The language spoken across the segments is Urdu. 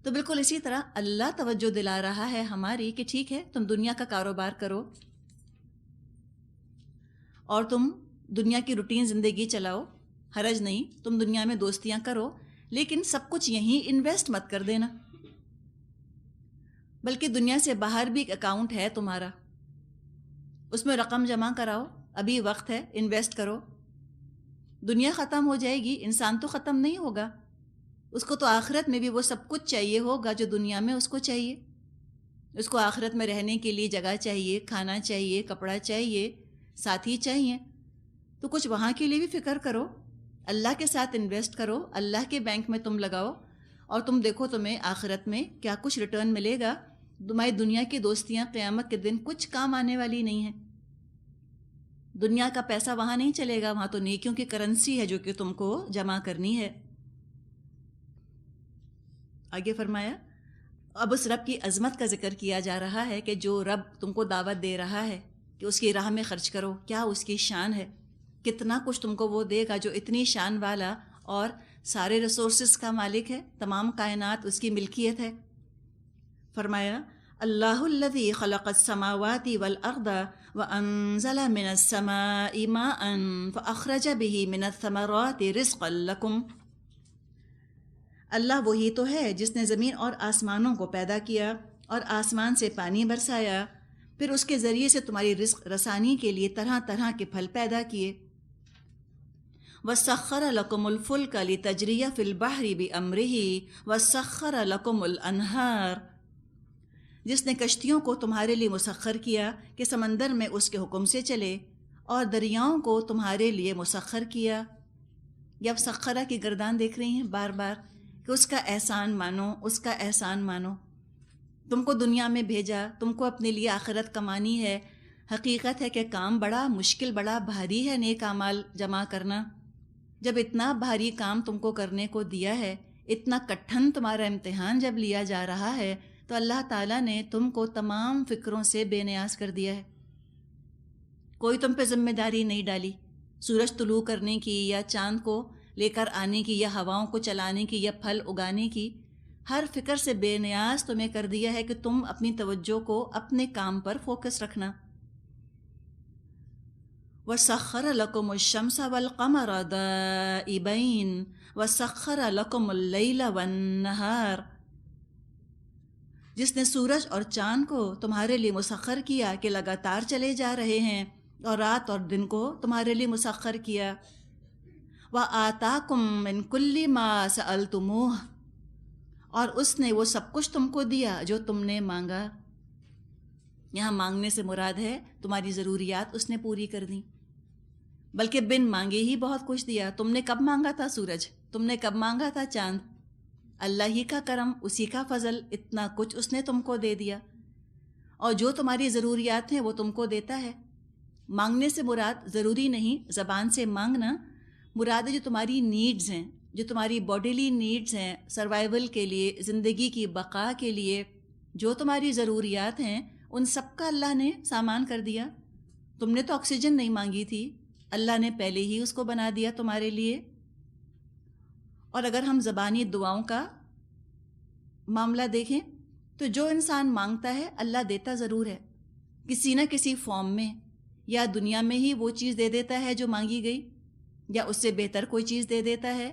تو بالکل اسی طرح اللہ توجہ دلا رہا ہے ہماری کہ ٹھیک ہے تم دنیا کا کاروبار کرو اور تم دنیا کی روٹین زندگی چلاؤ، حرج نہیں، تم دنیا میں دوستیاں کرو، لیکن سب کچھ یہیں انویسٹ مت کر دینا، بلکہ دنیا سے باہر بھی ایک اکاؤنٹ ہے تمہارا، اس میں رقم جمع کراؤ، ابھی وقت ہے، انویسٹ کرو۔ دنیا ختم ہو جائے گی، انسان تو ختم نہیں ہوگا، اس کو تو آخرت میں بھی وہ سب کچھ چاہیے ہوگا جو دنیا میں اس کو چاہیے۔ اس کو آخرت میں رہنے کے لیے جگہ چاہیے، کھانا چاہیے، کپڑا چاہیے، ساتھی چاہیے، تو کچھ وہاں کے لیے بھی فکر کرو، اللہ کے ساتھ انویسٹ کرو، اللہ کے بینک میں تم لگاؤ، اور تم دیکھو تمہیں آخرت میں کیا کچھ ریٹرن ملے گا۔ تمہاری دنیا کی دوستیاں قیامت کے دن کچھ کام آنے والی نہیں ہیں۔ دنیا کا پیسہ وہاں نہیں چلے گا، وہاں تو نیکیوں کی کرنسی ہے جو کہ تم کو جمع کرنی ہے۔ آگے فرمایا، اب اس رب کی عظمت کا ذکر کیا جا رہا ہے کہ جو رب تم کو دعوت دے رہا ہے کہ اس کی راہ میں خرچ کرو، کیا اس کی شان ہے، کتنا کچھ تم کو وہ دے گا، جو اتنی شان والا اور سارے ریسورسز کا مالک ہے، تمام کائنات اس کی ملکیت ہے۔ فرمایا، اللہ الذی خلق السماوات والارض وانزل من السماء ماء فاخرج به من الثمرات رزقا لکم۔ اللہ وہی تو ہے جس نے زمین اور آسمانوں کو پیدا کیا اور آسمان سے پانی برسایا، پھر اس کے ذریعے سے تمہاری رزق رسانی کے لیے طرح طرح کے پھل پیدا کیے۔ وَسَخَّرَ لَكُمُ الْفُلْكَ لِتَجْرِيَ فِي الْبَحْرِ بِأَمْرِهِ وَسَخَّرَ لَكُمُ الْأَنْهَارَ، جس نے کشتیوں کو تمہارے لیے مسخر کیا کہ سمندر میں اس کے حکم سے چلے، اور دریاؤں کو تمہارے لیے مسخر کیا۔ یہ اب سخرہ کی گردان دیکھ رہی ہیں بار بار کہ اس کا احسان مانو، اس کا احسان مانو۔ تم کو دنیا میں بھیجا، تم کو اپنے لیے آخرت کمانی ہے۔ حقیقت ہے کہ کام بڑا مشکل، بڑا بھاری ہے نیک اعمال جمع کرنا۔ جب اتنا بھاری کام تم کو کرنے کو دیا ہے، اتنا کٹھن تمہارا امتحان جب لیا جا رہا ہے، تو اللہ تعالیٰ نے تم کو تمام فکروں سے بے نیاز کر دیا ہے۔ کوئی تم پہ ذمہ داری نہیں ڈالی، سورج طلوع کرنے کی یا چاند کو لے کر آنے کی یا ہواؤں کو چلانے کی یا پھل اگانے کی، ہر فکر سے بے نیاز تمہیں کر دیا ہے کہ تم اپنی توجہ کو اپنے کام پر فوکس رکھنا۔ وَسَخَّرَ لَكُمُ الشَّمْسَ وَالْقَمَرَ دَائِبَيْنِ وَسَخَّرَ لَكُمُ اللَّيْلَ وَالنَّهَارَ، جس نے سورج اور چاند کو تمہارے لیے مسخر کیا کہ لگاتار چلے جا رہے ہیں، اور رات اور دن کو تمہارے لیے مسخر کیا۔ وَآتَاكُم مِّن كُلِّ مَا سَأَلْتُمُوهُ، اور اس نے وہ سب کچھ تم کو دیا جو تم نے مانگا۔ یہاں مانگنے سے مراد ہے تمہاری ضروریات اس نے پوری کر دیں، بلکہ بن مانگے ہی بہت کچھ دیا۔ تم نے کب مانگا تھا سورج، تم نے کب مانگا تھا چاند، اللہ ہی کا کرم، اسی کا فضل، اتنا کچھ اس نے تم کو دے دیا، اور جو تمہاری ضروریات ہیں وہ تم کو دیتا ہے۔ مانگنے سے مراد ضروری نہیں زبان سے مانگنا، مراد ہے جو تمہاری نیڈز ہیں، جو تمہاری باڈیلی نیڈز ہیں، سروائیول کے لیے، زندگی کی بقا کے لیے، جو تمہاری ضروریات ہیں ان سب کا اللہ نے سامان کر دیا۔ تم نے تو آکسیجن نہیں مانگی تھی، اللہ نے پہلے ہی اس کو بنا دیا تمہارے لیے۔ اور اگر ہم زبانی دعاؤں کا معاملہ دیکھیں تو جو انسان مانگتا ہے اللہ دیتا ضرور ہے، کسی نہ کسی فارم میں، یا دنیا میں ہی وہ چیز دے دیتا ہے جو مانگی گئی، یا اس سے بہتر کوئی چیز دے دیتا ہے،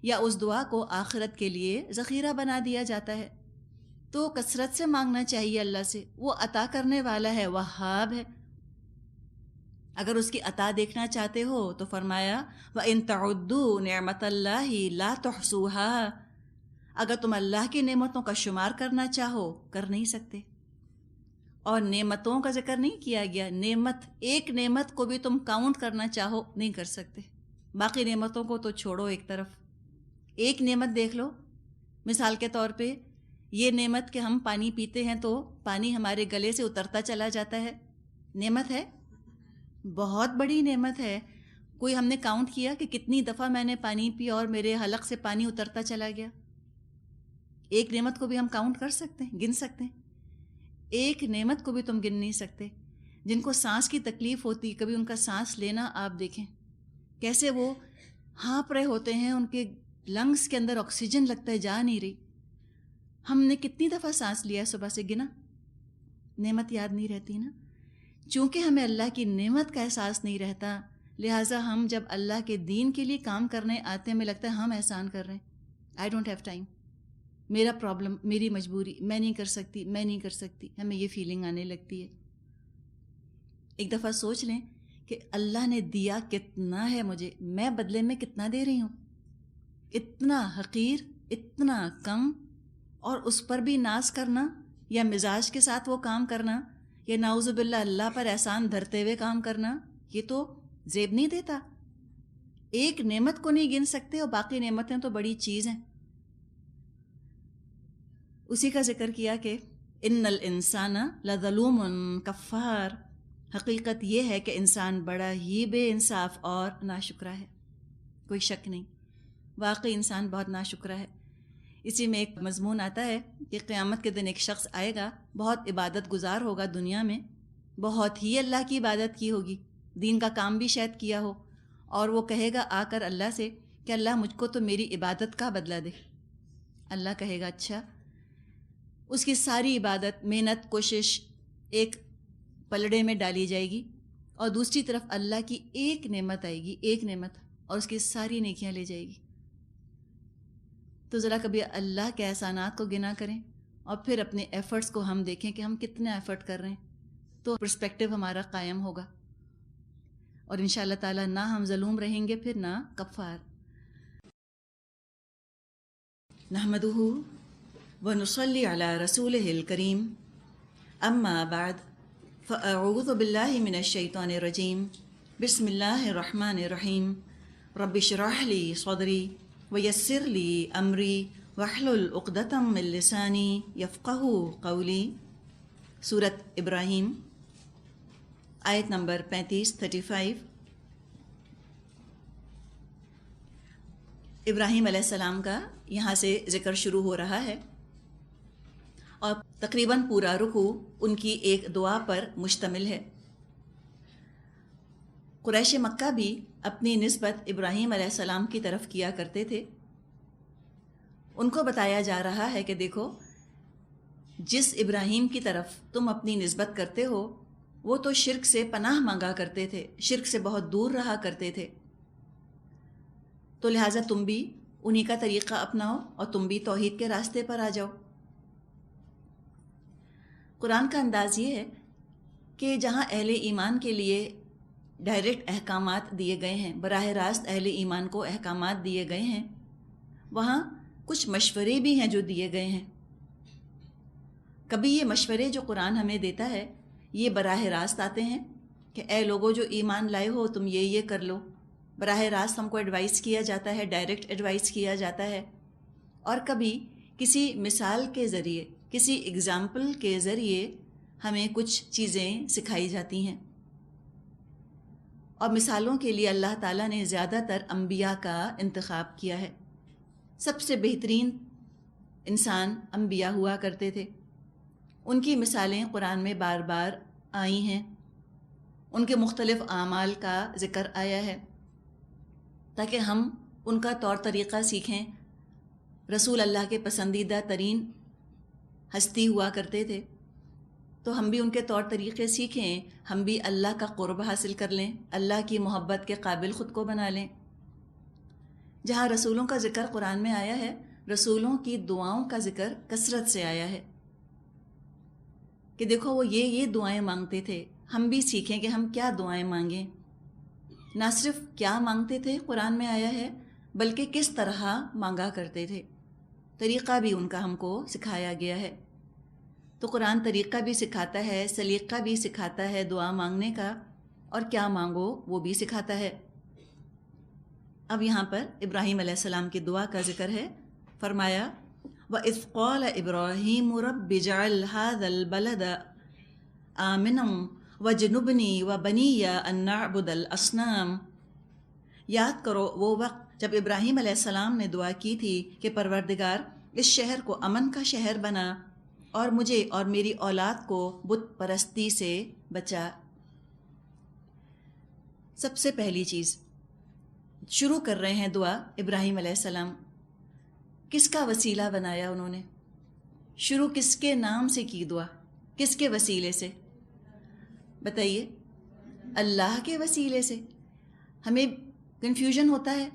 یا اس دعا کو آخرت کے لیے ذخیرہ بنا دیا جاتا ہے۔ تو کثرت سے مانگنا چاہیے اللہ سے، وہ عطا کرنے والا ہے، وہاب ہے۔ اگر اس کی عطا دیکھنا چاہتے ہو تو فرمایا وَإِن تَعُدُّوا نِعْمَةَ اللَّهِ لَا تُحْصُوهَا، اگر تم اللہ کی نعمتوں کا شمار کرنا چاہو کر نہیں سکتے۔ اور نعمتوں کا ذکر نہیں کیا گیا، نعمت، ایک نعمت کو بھی تم کاؤنٹ کرنا چاہو نہیں کر سکتے، باقی نعمتوں کو تو چھوڑو ایک طرف۔ ایک نعمت دیکھ لو، مثال کے طور پہ یہ نعمت کہ ہم پانی پیتے ہیں تو پانی ہمارے گلے سے اترتا چلا جاتا ہے، نعمت ہے، بہت بڑی نعمت ہے۔ کوئی ہم نے کاؤنٹ کیا کہ کتنی دفعہ میں نے پانی پیا اور میرے حلق سے پانی اترتا چلا گیا؟ ایک نعمت کو بھی ہم کاؤنٹ کر سکتے ہیں، گن سکتے ہیں؟ ایک نعمت کو بھی تم گن نہیں سکتے۔ جن کو سانس کی تکلیف ہوتی، کبھی ان کا سانس لینا آپ دیکھیں کیسے وہ ہانپ رہے ہوتے ہیں، ان کے لنگس کے اندر آکسیجن لگتا ہے، جا نہیں رہی۔ ہم نے کتنی دفعہ سانس لیا صبح سے گنا؟ نعمت یاد نہیں رہتی نا. چونکہ ہمیں اللہ کی نعمت کا احساس نہیں رہتا، لہٰذا ہم جب اللہ کے دین کے لیے کام کرنے آتے ہیں ہمیں لگتا ہے ہم احسان کر رہے ہیں. آئی ڈونٹ ہیو ٹائم، میرا پرابلم، میری مجبوری، میں نہیں کر سکتی، میں نہیں کر سکتی. ہمیں یہ فیلنگ آنے لگتی ہے. ایک دفعہ سوچ لیں کہ اللہ نے دیا کتنا ہے مجھے، میں بدلے میں کتنا دے رہی ہوں. اتنا حقیر، اتنا کم، اور اس پر بھی ناز کرنا یا مزاج کے ساتھ وہ کام کرنا یا نعوذ باللہ اللہ پر احسان دھرتے ہوئے کام کرنا، یہ تو زیب نہیں دیتا. ایک نعمت کو نہیں گن سکتے اور باقی نعمتیں تو بڑی چیز ہیں. اسی کا ذکر کیا کہ ان الانسان لظلوم کفار. حقیقت یہ ہے کہ انسان بڑا ہی بے انصاف اور ناشکرا ہے، کوئی شک نہیں. واقعی انسان بہت ناشکرا ہے. اسی میں ایک مضمون آتا ہے کہ قیامت کے دن ایک شخص آئے گا، بہت عبادت گزار ہوگا دنیا میں، بہت ہی اللہ کی عبادت کی ہوگی، دین کا کام بھی شاید کیا ہو، اور وہ کہے گا آ کر اللہ سے کہ اللہ مجھ کو تو میری عبادت کا بدلہ دے. اللہ کہے گا اچھا. اس کی ساری عبادت، محنت، کوشش ایک پلڑے میں ڈالی جائے گی، اور دوسری طرف اللہ کی ایک نعمت آئے گی، ایک نعمت، اور اس کی ساری نیکیاں لے جائے گی. تو ذرا کبھی اللہ کے احسانات کو گنا کریں اور پھر اپنے ایفرٹس کو ہم دیکھیں کہ ہم کتنا ایفرٹ کر رہے ہیں، تو پرسپیکٹیو ہمارا قائم ہوگا، اور انشاءاللہ تعالیٰ نہ ہم ظلوم رہیں گے پھر نہ کفار. نحمدہ ونصلی علی رسولہ الکریم، اما بعد فاعوذ باللہ من الشیطان الرجیم. بسم اللہ الرحمن الرحیم. رب اشرح لی صدری ویسر لی امری واحلل عقدۃ من لسانی یفقہوا قولی. سورۃ ابراہیم، آیت نمبر 35. ابراہیم علیہ السلام کا یہاں سے ذکر شروع ہو رہا ہے، اور تقریباً پورا رکوع ان کی ایک دعا پر مشتمل ہے. قریش مکہ بھی اپنی نسبت ابراہیم علیہ السلام کی طرف کیا کرتے تھے. ان کو بتایا جا رہا ہے کہ دیکھو، جس ابراہیم کی طرف تم اپنی نسبت کرتے ہو وہ تو شرک سے پناہ مانگا کرتے تھے، شرک سے بہت دور رہا کرتے تھے، تو لہٰذا تم بھی انہی کا طریقہ اپناؤ اور تم بھی توحید کے راستے پر آ جاؤ. قرآن کا انداز یہ ہے کہ جہاں اہل ایمان کے لیے ڈائریکٹ احکامات دیے گئے ہیں، براہ راست اہل ایمان کو احکامات دیے گئے ہیں، وہاں کچھ مشورے بھی ہیں جو دیے گئے ہیں. کبھی یہ مشورے جو قرآن ہمیں دیتا ہے یہ براہ راست آتے ہیں کہ اے لوگو جو ایمان لائے ہو تم یہ کر لو. براہ راست ہم کو ایڈوائز کیا جاتا ہے، ڈائریکٹ ایڈوائز کیا جاتا ہے. اور کبھی کسی مثال کے ذریعے، کسی اگزامپل کے ذریعے ہمیں کچھ چیزیں سکھائی جاتی ہیں. اور مثالوں کے لیے اللہ تعالیٰ نے زیادہ تر انبیاء کا انتخاب کیا ہے. سب سے بہترین انسان انبیاء ہوا کرتے تھے. ان کی مثالیں قرآن میں بار بار آئی ہیں، ان کے مختلف اعمال کا ذکر آیا ہے تاکہ ہم ان کا طور طریقہ سیکھیں. رسول اللہ کے پسندیدہ ترین ہستی ہوا کرتے تھے، تو ہم بھی ان کے طور طریقے سیکھیں، ہم بھی اللہ کا قرب حاصل کر لیں، اللہ کی محبت کے قابل خود کو بنا لیں. جہاں رسولوں کا ذکر قرآن میں آیا ہے، رسولوں کی دعاؤں کا ذکر کثرت سے آیا ہے کہ دیکھو وہ یہ دعائیں مانگتے تھے، ہم بھی سیکھیں کہ ہم کیا دعائیں مانگیں. نہ صرف کیا مانگتے تھے قرآن میں آیا ہے، بلکہ کس طرح مانگا کرتے تھے، طریقہ بھی ان کا ہم کو سکھایا گیا ہے. تو قرآن طریقہ بھی سکھاتا ہے، سلیقہ بھی سکھاتا ہے دعا مانگنے کا، اور کیا مانگو وہ بھی سکھاتا ہے. اب یہاں پر ابراہیم علیہ السلام کی دعا کا ذکر ہے. فرمایا وَإِذْ قَالَ إِبْرَاهِيمُ رَبِّ اجْعَلْ هَٰذَا الْبَلَدَ آمِنًا وَاجْنُبْنِي وَبَنِيَّ أَن نَّعْبُدَ الْأَصْنَامَ. یاد کرو وہ وقت جب ابراہیم علیہ السلام نے دعا کی تھی کہ پروردگار اس شہر کو امن کا شہر بنا اور مجھے اور میری اولاد کو بت پرستی سے بچا. سب سے پہلی چیز شروع کر رہے ہیں دعا ابراہیم علیہ السلام. کس کا وسیلہ بنایا انہوں نے؟ شروع کس کے نام سے کی دعا؟ کس کے وسیلے سے؟ بتائیے. اللہ کے وسیلے سے. ہمیں کنفیوژن ہوتا ہے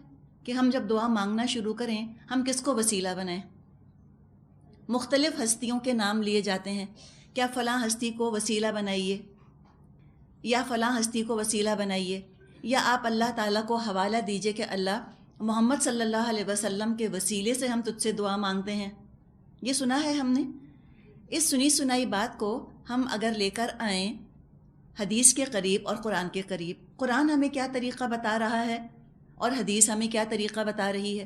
کہ ہم جب دعا مانگنا شروع کریں ہم کس کو وسیلہ بنائیں. مختلف ہستیوں کے نام لیے جاتے ہیں. کیا فلاں ہستی کو وسیلہ بنائیے، یا فلاں ہستی کو وسیلہ بنائیے، یا آپ اللہ تعالیٰ کو حوالہ دیجئے کہ اللہ محمد صلی اللہ علیہ وسلم کے وسیلے سے ہم تجھ سے دعا مانگتے ہیں. یہ سنا ہے ہم نے. اس سنی سنائی بات کو ہم اگر لے کر آئیں حدیث کے قریب اور قرآن کے قریب، قرآن ہمیں کیا طریقہ بتا رہا ہے اور حدیث ہمیں کیا طریقہ بتا رہی ہے.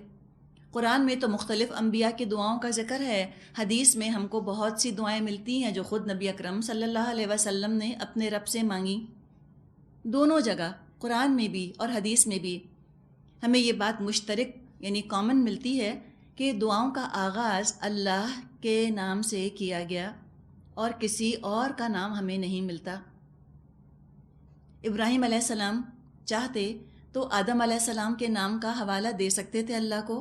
قرآن میں تو مختلف انبیاء کی دعاؤں کا ذکر ہے. حدیث میں ہم کو بہت سی دعائیں ملتی ہیں جو خود نبی اکرم صلی اللہ علیہ وسلم نے اپنے رب سے مانگی. دونوں جگہ قرآن میں بھی اور حدیث میں بھی ہمیں یہ بات مشترک یعنی کامن ملتی ہے کہ دعاؤں کا آغاز اللہ کے نام سے کیا گیا اور کسی اور کا نام ہمیں نہیں ملتا. ابراہیم علیہ السلام چاہتے تو آدم علیہ السلام کے نام کا حوالہ دے سکتے تھے اللہ کو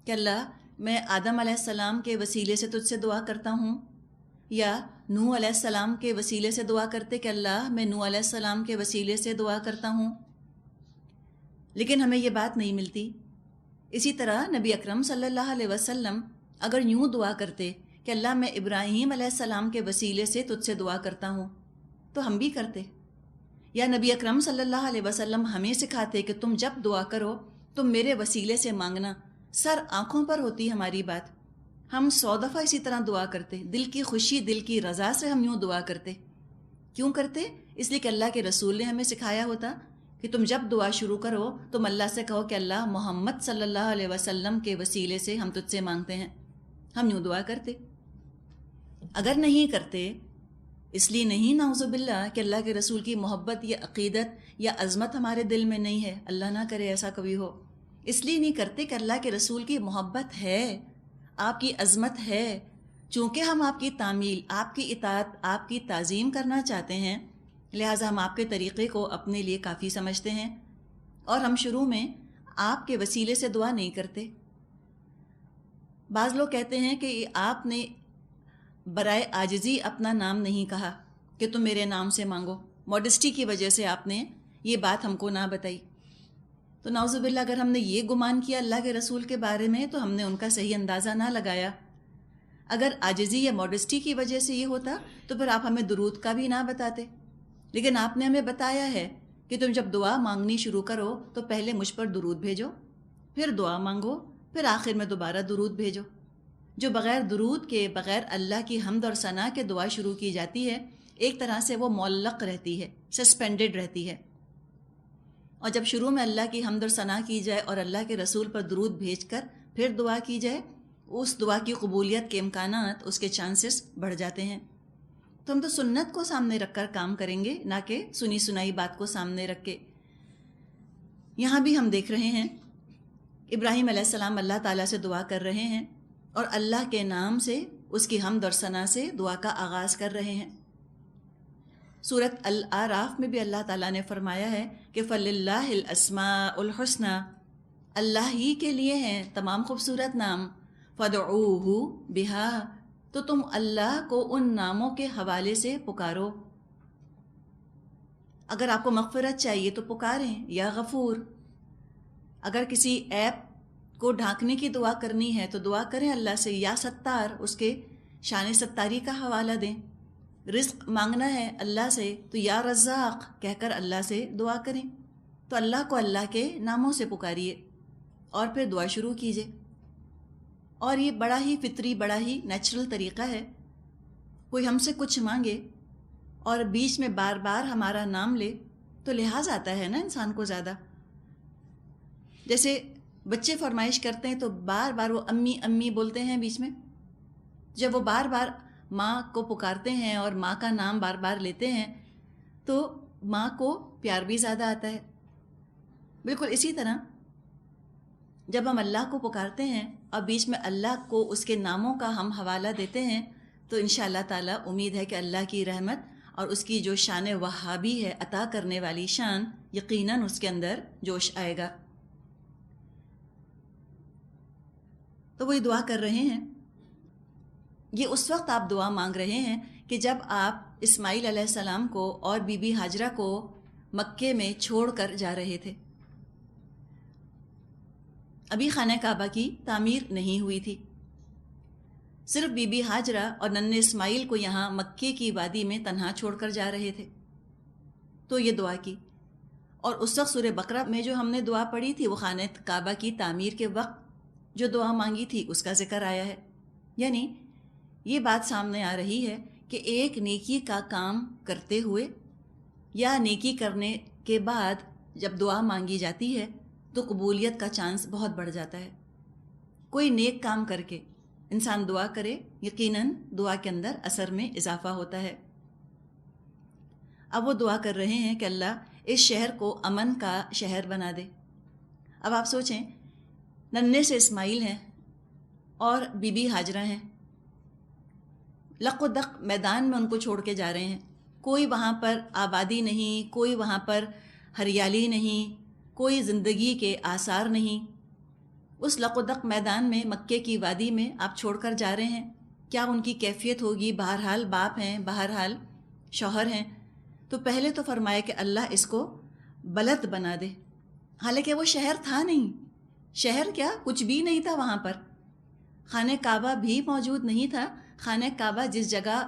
کہ اللہ میں آدم علیہ السلام کے وسیلے سے تجھ سے دعا کرتا ہوں، یا نوح علیہ السلام کے وسیلے سے دعا کرتے کہ اللہ میں نوح علیہ السلام کے وسیلے سے دعا کرتا ہوں. لیکن ہمیں یہ بات نہیں ملتی. اسی طرح نبی اکرم صلی اللہ علیہ وسلم اگر یوں دعا کرتے کہ اللہ میں ابراہیم علیہ السلام کے وسیلے سے تجھ سے دعا کرتا ہوں تو ہم بھی کرتے. یا نبی اکرم صلی اللہ علیہ وسلم ہمیں سکھاتے کہ تم جب دعا کرو تم میرے وسیلے سے مانگنا. سر آنکھوں پر ہوتی ہماری بات. ہم 100 دفعہ اسی طرح دعا کرتے، دل کی خوشی دل کی رضا سے ہم یوں دعا کرتے. کیوں کرتے؟ اس لیے کہ اللہ کے رسول نے ہمیں سکھایا ہوتا کہ تم جب دعا شروع کرو تم اللہ سے کہو کہ اللہ محمد صلی اللہ علیہ وسلم کے وسیلے سے ہم تجھ سے مانگتے ہیں. ہم یوں دعا کرتے. اگر نہیں کرتے، اس لیے نہیں نعوذ باللہ کہ اللہ کے رسول کی محبت یا عقیدت یا عظمت ہمارے دل میں نہیں ہے، اللہ نہ کرے ایسا کبھی ہو. اس لیے نہیں کرتے کہ اللہ کے رسول کی محبت ہے، آپ کی عظمت ہے. چونکہ ہم آپ کی تعمیل، آپ کی اطاعت، آپ کی تعظیم کرنا چاہتے ہیں، لہٰذا ہم آپ کے طریقے کو اپنے لیے کافی سمجھتے ہیں اور ہم شروع میں آپ کے وسیلے سے دعا نہیں کرتے. بعض لوگ کہتے ہیں کہ آپ نے برائے عاجزی اپنا نام نہیں کہا کہ تم میرے نام سے مانگو، موڈسٹی کی وجہ سے آپ نے یہ بات ہم کو نہ بتائی. تو نعوذ باللہ اگر ہم نے یہ گمان کیا اللہ کے رسول کے بارے میں تو ہم نے ان کا صحیح اندازہ نہ لگایا. اگر عاجزی یا موڈسٹی کی وجہ سے یہ ہوتا تو پھر آپ ہمیں درود کا بھی نہ بتاتے. لیکن آپ نے ہمیں بتایا ہے کہ تم جب دعا مانگنی شروع کرو تو پہلے مجھ پر درود بھیجو، پھر دعا مانگو، پھر آخر میں دوبارہ درود بھیجو. جو بغیر درود کے، بغیر اللہ کی حمد اور ثنا کے دعا شروع کی جاتی ہے ایک طرح سے وہ معلق رہتی ہے، سسپینڈڈ رہتی ہے. اور جب شروع میں اللہ کی حمد اور ثنا کی جائے اور اللہ کے رسول پر درود بھیج کر پھر دعا کی جائے، اس دعا کی قبولیت کے امکانات، اس کے چانسز بڑھ جاتے ہیں. تو ہم تو سنت کو سامنے رکھ کر کام کریں گے، نہ کہ سنی سنائی بات کو سامنے رکھ کے. یہاں بھی ہم دیکھ رہے ہیں ابراہیم علیہ السلام اللہ تعالیٰ سے دعا کر رہے ہیں اور اللہ کے نام سے، اس کی حمد اور ثنا سے دعا کا آغاز کر رہے ہیں. سورۃ الاعراف میں بھی اللہ تعالیٰ نے فرمایا ہے کہ فَلِلَّهِ الْأَسْمَاءُ الْحُسْنَى، اللہ ہی کے لیے ہیں تمام خوبصورت نام. فَادْعُوهُ بِهَا، تو تم اللہ کو ان ناموں کے حوالے سے پکارو. اگر آپ کو مغفرت چاہیے تو پکاریں یا غفور. اگر کسی عیب کو ڈھانکنے کی دعا کرنی ہے تو دعا کریں اللہ سے یا ستار، اس کے شان ستاری کا حوالہ دیں. رزق مانگنا ہے اللہ سے تو یا رزاق کہہ کر اللہ سے دعا کریں. تو اللہ کو اللہ کے ناموں سے پکاریے اور پھر دعا شروع کیجیے. اور یہ بڑا ہی فطری، بڑا ہی نیچرل طریقہ ہے. کوئی ہم سے کچھ مانگے اور بیچ میں بار بار ہمارا نام لے تو لحاظ آتا ہے نا انسان کو زیادہ. جیسے بچے فرمائش کرتے ہیں تو بار بار وہ امی امی بولتے ہیں بیچ میں. جب وہ بار بار ماں کو پکارتے ہیں اور ماں کا نام بار بار لیتے ہیں تو ماں کو پیار بھی زیادہ آتا ہے. بالکل اسی طرح جب ہم اللہ کو پکارتے ہیں اور بیچ میں اللہ کو اس کے ناموں کا ہم حوالہ دیتے ہیں تو انشاءاللہ تعالیٰ امید ہے کہ اللہ کی رحمت اور اس کی جو شان وہابی ہے، عطا کرنے والی شان، یقیناً اس کے اندر جوش آئے گا. تو وہی دعا کر رہے ہیں. یہ اس وقت آپ دعا مانگ رہے ہیں کہ جب آپ اسماعیل علیہ السلام کو اور بی بی ہاجرہ کو مکے میں چھوڑ کر جا رہے تھے. ابھی خانہ کعبہ کی تعمیر نہیں ہوئی تھی، صرف بی بی ہاجرہ اور ننھے اسماعیل کو یہاں مکے کی وادی میں تنہا چھوڑ کر جا رہے تھے. تو یہ دعا کی، اور اس وقت سورہ بقرہ میں جو ہم نے دعا پڑھی تھی وہ خانہ کعبہ کی تعمیر کے وقت جو دعا مانگی تھی اس کا ذکر آیا ہے. یعنی یہ بات سامنے آ رہی ہے کہ ایک نیکی کا کام کرتے ہوئے یا نیکی کرنے کے بعد جب دعا مانگی جاتی ہے تو قبولیت کا چانس بہت بڑھ جاتا ہے. کوئی نیک کام کر کے انسان دعا کرے، یقیناً دعا کے اندر اثر میں اضافہ ہوتا ہے. اب وہ دعا کر رہے ہیں کہ اللہ اس شہر کو امن کا شہر بنا دے. اب آپ سوچیں، ننھے سے اسماعیل ہیں اور بی بی ہاجرہ ہیں، لق و دق میدان میں ان کو چھوڑ کے جا رہے ہیں. کوئی وہاں پر آبادی نہیں، کوئی وہاں پر ہریالی نہیں، کوئی زندگی کے آثار نہیں. اس لق و دق میدان میں مکے کی وادی میں آپ چھوڑ کر جا رہے ہیں. کیا ان کی کیفیت ہوگی؟ بہرحال باپ ہیں، بہرحال شوہر ہیں. تو پہلے تو فرمایا کہ اللہ اس کو بلد بنا دے. حالانکہ وہ شہر تھا نہیں، شہر کیا کچھ بھی نہیں تھا وہاں پر. خانہ کعبہ بھی موجود نہیں تھا. خانہ کعبہ جس جگہ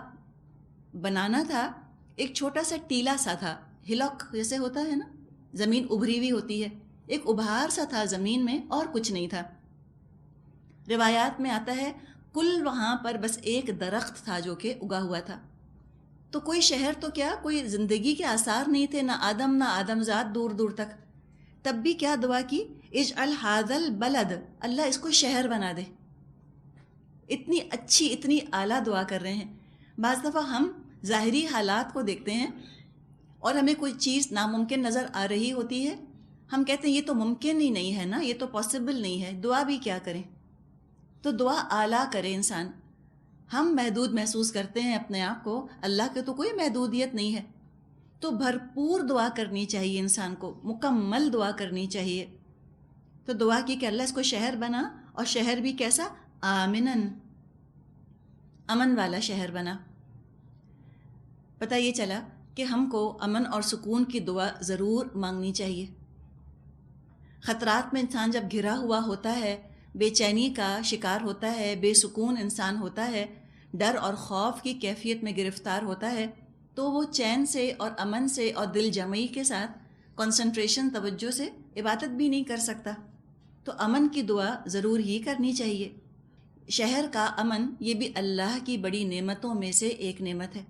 بنانا تھا ایک چھوٹا سا ٹیلا سا تھا، ہلک جیسے ہوتا ہے نا، زمین ابھری ہوئی ہوتی ہے، ایک ابھار سا تھا زمین میں اور کچھ نہیں تھا. روایات میں آتا ہے کل وہاں پر بس ایک درخت تھا جو کہ اگا ہوا تھا. تو کوئی شہر تو کیا، کوئی زندگی کے آثار نہیں تھے، نہ آدم زاد دور دور تک. تب بھی کیا دعا کی؟ اجعل ھذا البلد، اللہ اس کو شہر بنا دے. اتنی اچھی، اتنی اعلیٰ دعا کر رہے ہیں. بعض دفعہ ہم ظاہری حالات کو دیکھتے ہیں اور ہمیں کوئی چیز ناممکن نظر آ رہی ہوتی ہے، ہم کہتے ہیں یہ تو ممکن ہی نہیں ہے نا، یہ تو پاسبل نہیں ہے، دعا بھی کیا کریں. تو دعا اعلیٰ کرے انسان. ہم محدود محسوس کرتے ہیں اپنے آپ کو، اللہ کے تو کوئی محدودیت نہیں ہے. تو بھرپور دعا کرنی چاہیے انسان کو، مکمل دعا کرنی چاہیے. تو دعا کی کہ اللہ اس کو شہر بنا، اور شہر بھی کیسا؟ آمنن، امن والا شہر بنا. پتہ یہ چلا کہ ہم کو امن اور سکون کی دعا ضرور مانگنی چاہیے. خطرات میں انسان جب گھرا ہوا ہوتا ہے، بے چینی کا شکار ہوتا ہے، بے سکون انسان ہوتا ہے، ڈر اور خوف کی کیفیت میں گرفتار ہوتا ہے، تو وہ چین سے اور امن سے اور دل جمعی کے ساتھ کنسنٹریشن، توجہ سے عبادت بھی نہیں کر سکتا. تو امن کی دعا ضرور ہی کرنی چاہیے. شہر کا امن یہ بھی اللہ کی بڑی نعمتوں میں سے ایک نعمت ہے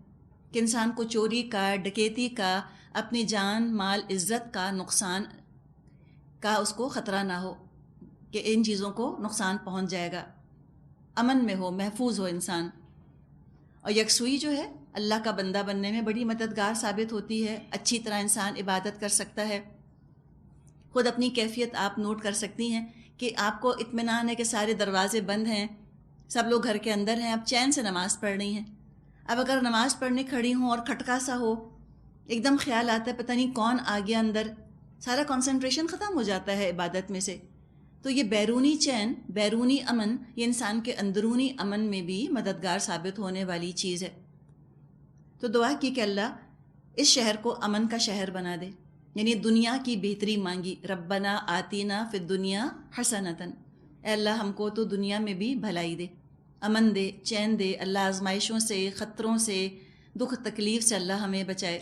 کہ انسان کو چوری کا، ڈکیتی کا، اپنی جان مال عزت کا نقصان کا اس کو خطرہ نہ ہو کہ ان چیزوں کو نقصان پہنچ جائے گا. امن میں ہو، محفوظ ہو انسان. اور یکسوئی جو ہے اللہ کا بندہ بننے میں بڑی مددگار ثابت ہوتی ہے. اچھی طرح انسان عبادت کر سکتا ہے. خود اپنی کیفیت آپ نوٹ کر سکتی ہیں کہ آپ کو اطمینان ہے کہ سارے دروازے بند ہیں، سب لوگ گھر کے اندر ہیں، آپ چین سے نماز پڑھ رہی ہیں. اب اگر نماز پڑھنے کھڑی ہوں اور کھٹکا سا ہو، ایک دم خیال آتا ہے پتہ نہیں کون آ گیا اندر، سارا کنسنٹریشن ختم ہو جاتا ہے عبادت میں سے. تو یہ بیرونی چین، بیرونی امن، یہ انسان کے اندرونی امن میں بھی مددگار ثابت ہونے والی چیز ہے. تو دعا کی کہ اللہ اس شہر کو امن کا شہر بنا دے. یعنی دنیا کی بہتری مانگی، ربنا آتینا فی الدنیا حسنتاً، اے اللہ ہم کو تو دنیا میں بھی بھلائی دے، امن دے، چین دے. اللہ آزمائشوں سے، خطروں سے، دکھ تکلیف سے اللہ ہمیں بچائے.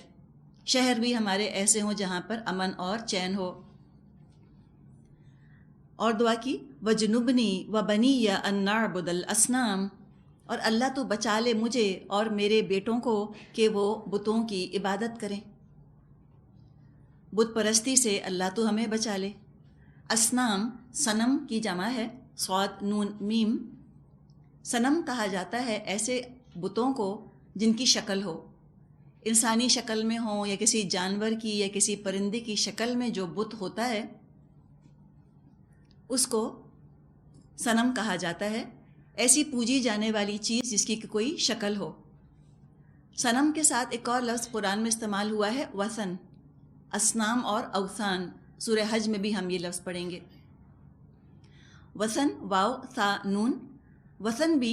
شہر بھی ہمارے ایسے ہوں جہاں پر امن اور چین ہو. اور دعا کی وجنبنی وبنی ان نعبد الاصنام، اور اللہ تو بچا لے مجھے اور میرے بیٹوں کو کہ وہ بتوں کی عبادت کریں. بت پرستی سے اللہ تو ہمیں بچا لے. اصنام صنم کی جمع ہے، صاد نون میم. صنم کہا جاتا ہے ایسے بتوں کو جن کی شکل ہو، انسانی شکل میں ہو یا کسی جانور کی یا کسی پرندے کی شکل میں جو بت ہوتا ہے اس کو صنم کہا جاتا ہے. ایسی پوجی جانے والی چیز جس کی کوئی شکل ہو. صنم کے ساتھ ایک اور لفظ قرآن میں استعمال ہوا ہے، وثن. اصنام اور اوثان، سورہ حج میں بھی ہم یہ لفظ پڑھیں گے. وثن واو ثا نون. وثن بھی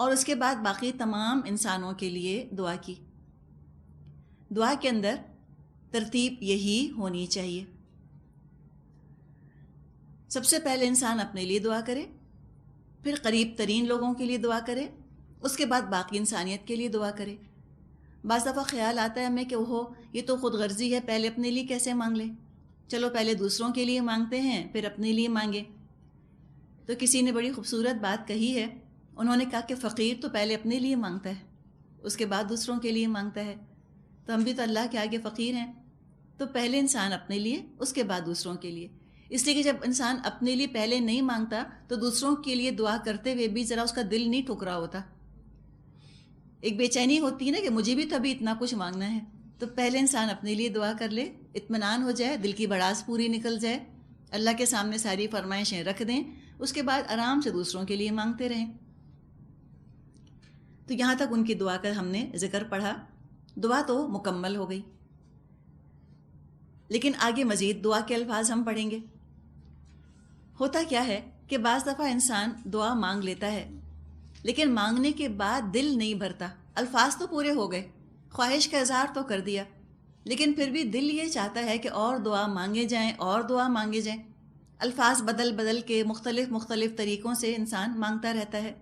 اور اس کے بعد باقی تمام انسانوں کے لیے دعا کی. دعا کے اندر ترتیب یہی ہونی چاہیے. سب سے پہلے انسان اپنے لیے دعا کرے، پھر قریب ترین لوگوں کے لیے دعا کرے، اس کے بعد باقی انسانیت کے لیے دعا کرے. بعض دفعہ خیال آتا ہے ہمیں کہ وہ یہ تو خود غرضی ہے، پہلے اپنے لیے کیسے مانگ لیں، چلو پہلے دوسروں کے لیے مانگتے ہیں پھر اپنے لیے مانگیں. تو کسی نے بڑی خوبصورت بات کہی ہے، انہوں نے کہا کہ فقیر تو پہلے اپنے لیے مانگتا ہے، اس کے بعد دوسروں کے لیے مانگتا ہے. تو ہم بھی تو اللہ کے آگے فقیر ہیں، تو پہلے انسان اپنے لیے، اس کے بعد دوسروں کے لیے. اس لیے کہ جب انسان اپنے لیے پہلے نہیں مانگتا تو دوسروں کے لیے دعا کرتے ہوئے بھی ذرا اس کا دل نہیں ٹھکرا ہوتا. ایک بے چینی ہوتی ہے نا کہ مجھے بھی تو ابھی اتنا کچھ مانگنا ہے. تو پہلے انسان اپنے لیے دعا کر لے، اطمینان ہو جائے، دل کی بڑاس پوری نکل جائے، اللہ کے سامنے ساری فرمائشیں رکھ دیں، اس کے بعد آرام سے دوسروں کے لیے مانگتے رہیں. تو یہاں تک ان کی دعا کا ہم نے ذکر پڑھا. دعا تو مکمل ہو گئی، لیکن آگے مزید دعا کے الفاظ ہم پڑھیں گے. ہوتا کیا ہے کہ بعض دفعہ انسان دعا مانگ لیتا ہے، لیکن مانگنے کے بعد دل نہیں بھرتا. الفاظ تو پورے ہو گئے، خواہش کا اظہار تو کر دیا، لیکن پھر بھی دل یہ چاہتا ہے کہ اور دعا مانگے جائیں اور دعا مانگے جائیں. الفاظ بدل بدل کے مختلف طریقوں سے انسان مانگتا رہتا ہے.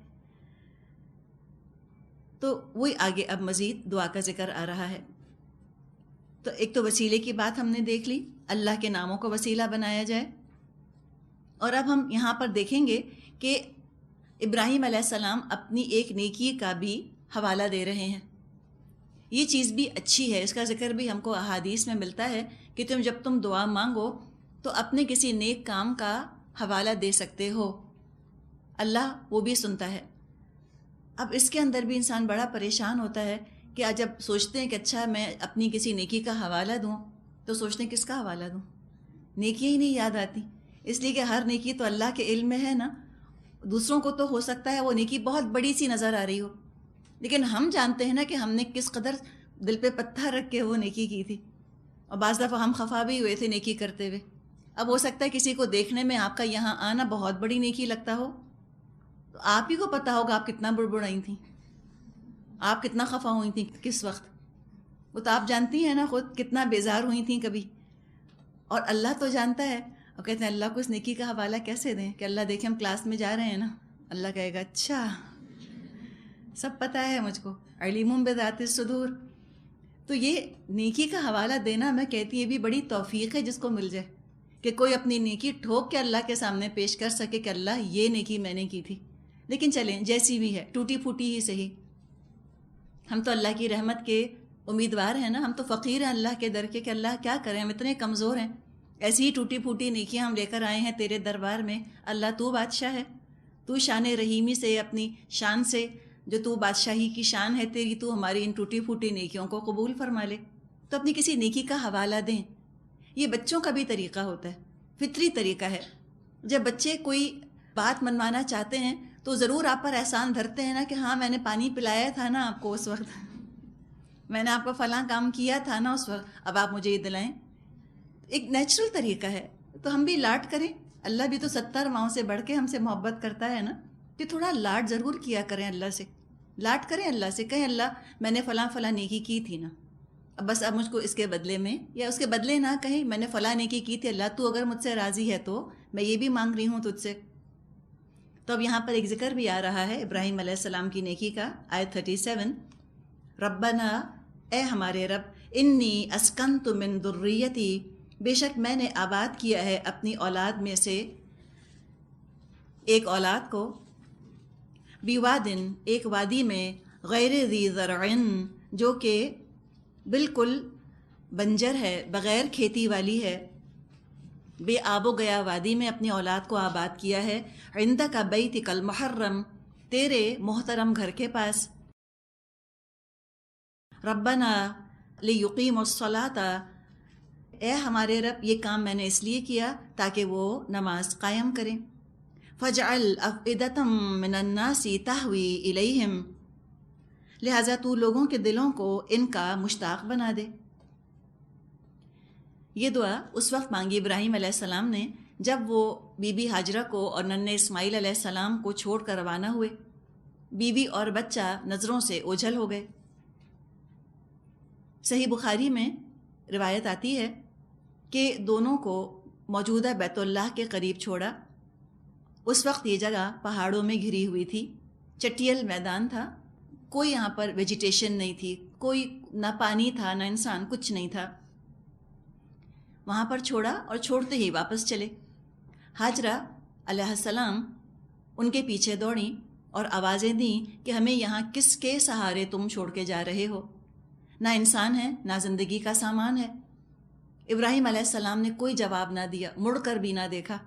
تو وہی آگے اب مزید دعا کا ذکر آ رہا ہے. تو ایک تو وسیلے کی بات ہم نے دیکھ لی، اللہ کے ناموں کو وسیلہ بنایا جائے. اور اب ہم یہاں پر دیکھیں گے کہ ابراہیم علیہ السلام اپنی ایک نیکی کا بھی حوالہ دے رہے ہیں. یہ چیز بھی اچھی ہے، اس کا ذکر بھی ہم کو احادیث میں ملتا ہے کہ جب تم دعا مانگو تو اپنے کسی نیک کام کا حوالہ دے سکتے ہو، اللہ وہ بھی سنتا ہے. اب اس کے اندر بھی انسان بڑا پریشان ہوتا ہے کہ جب سوچتے ہیں کہ اچھا میں اپنی کسی نیکی کا حوالہ دوں تو سوچتے ہیں کس کا حوالہ دوں، نیکیاں ہی نہیں یاد آتی. اس لیے کہ ہر نیکی تو اللہ کے علم میں ہے نا. دوسروں کو تو ہو سکتا ہے وہ نیکی بہت بڑی سی نظر آ رہی ہو، لیکن ہم جانتے ہیں نا کہ ہم نے کس قدر دل پہ پتھر رکھ کے وہ نیکی کی تھی، اور بعض دفعہ ہم خفا بھی ہوئے تھے نیکی کرتے ہوئے. اب ہو سکتا ہے کسی کو دیکھنے میں آپ کا یہاں آنا بہت بڑی نیکی لگتا ہو، تو آپ ہی کو پتہ ہوگا آپ کتنا بڑبڑائی تھیں، آپ کتنا خفا ہوئی تھیں کس وقت. وہ تو آپ جانتی ہیں نا خود کتنا بیزار ہوئی تھیں کبھی، اور اللہ تو جانتا ہے. اور کہتے ہیں اللہ کو اس نیکی کا حوالہ کیسے دیں کہ اللہ دیکھیں ہم کلاس میں جا رہے ہیں نا، اللہ کہے گا اچھا سب پتہ ہے مجھ کو، علیم بذات الصدور. تو یہ نیکی کا حوالہ دینا میں کہتی یہ بھی بڑی توفیق ہے جس کو مل جائے کہ کوئی اپنی نیکی ٹھوک کے اللہ کے سامنے پیش کر سکے کہ اللہ یہ نیکی میں نے کی تھی. لیکن چلیں جیسی بھی ہے، ٹوٹی پھوٹی ہی صحیح، ہم تو اللہ کی رحمت کے امیدوار ہیں نا. ہم تو فقیر ہیں اللہ کے در کے کہ اللہ کیا کریں، ہم اتنے کمزور ہیں. ایسی ہی ٹوٹی پھوٹی نیکیاں ہم لے کر آئے ہیں تیرے دربار میں. اللہ تو بادشاہ ہے، تو شان رحیمی سے، اپنی شان سے جو تو بادشاہی کی شان ہے تیری، تو ہماری ان ٹوٹی پھوٹی نیکیوں کو قبول فرما لے. تو اپنی کسی نیکی کا حوالہ دیں. یہ بچوں کا بھی طریقہ ہوتا ہے، فطری طریقہ ہے. جب بچے کوئی بات منوانا چاہتے ہیں تو ضرور آپ پر احسان دھرتے ہیں نا کہ ہاں میں نے پانی پلایا تھا نا آپ کو اس وقت، میں نے آپ کو فلاں کام کیا تھا نا اس وقت، اب آپ مجھے یہ دلائیں. ایک نیچرل طریقہ ہے. تو ہم بھی لاڈ کریں. اللہ بھی تو 70 ماؤں سے بڑھ کے ہم سے محبت کرتا ہے نا، کہ تھوڑا لاڈ ضرور کیا کریں اللہ سے. لاڈ کریں اللہ سے، کہیں اللہ میں نے فلاں فلاں نیکی کی تھی نا، بس اب مجھ کو اس کے بدلے میں، یا اس کے بدلے نہ کہیں میں نے فلاں نیکی کی تھی اللہ تو اگر مجھ سے راضی ہے تو میں یہ بھی مانگ رہی ہوں تجھ سے. تو اب یہاں پر ایک ذکر بھی آ رہا ہے ابراہیم علیہ السلام کی نیکی کا. آیت 37، ربنا اے ہمارے رب، انی اسکنت من ذریتی، بے شک میں نے آباد کیا ہے اپنی اولاد میں سے ایک اولاد کو، بیوادن ایک وادی میں، غیر ذی زرع جو کہ بالکل بنجر ہے، بغیر کھیتی والی ہے، بے آب و گیا وادی میں اپنی اولاد کو آباد کیا ہے. عندک بیتک المحرم، تیرے محترم گھر کے پاس. ربنا لیقیموا الصلاۃ، اے ہمارے رب یہ کام میں نے اس لیے کیا تاکہ وہ نماز قائم کریں. فجعل افئدۃ من الناس تہوی الیہم، لہٰذا تو لوگوں کے دلوں کو ان کا مشتاق بنا دے. یہ دعا اس وقت مانگی ابراہیم علیہ السلام نے جب وہ بی بی ہاجرہ کو اور ننھے اسماعیل علیہ السلام کو چھوڑ کر روانہ ہوئے. بیوی اور بچہ نظروں سے اوجھل ہو گئے۔ صحیح بخاری میں روایت آتی ہے کہ دونوں کو موجودہ بیت اللہ کے قریب چھوڑا۔ اس وقت یہ جگہ پہاڑوں میں گھری ہوئی تھی، چٹیل میدان تھا، کوئی یہاں پر ویجیٹیشن نہیں تھی، کوئی نہ پانی تھا نہ انسان، کچھ نہیں تھا۔ وہاں پر چھوڑا اور چھوڑتے ہی واپس چلے۔ ہاجرہ علیہ السلام ان کے پیچھے دوڑیں اور آوازیں دیں کہ ہمیں یہاں کس کے سہارے تم چھوڑ کے جا رہے ہو؟ نہ انسان ہے، نہ زندگی کا سامان ہے۔ ابراہیم علیہ السلام نے کوئی جواب نہ دیا، مڑ کر بھی نہ دیکھا۔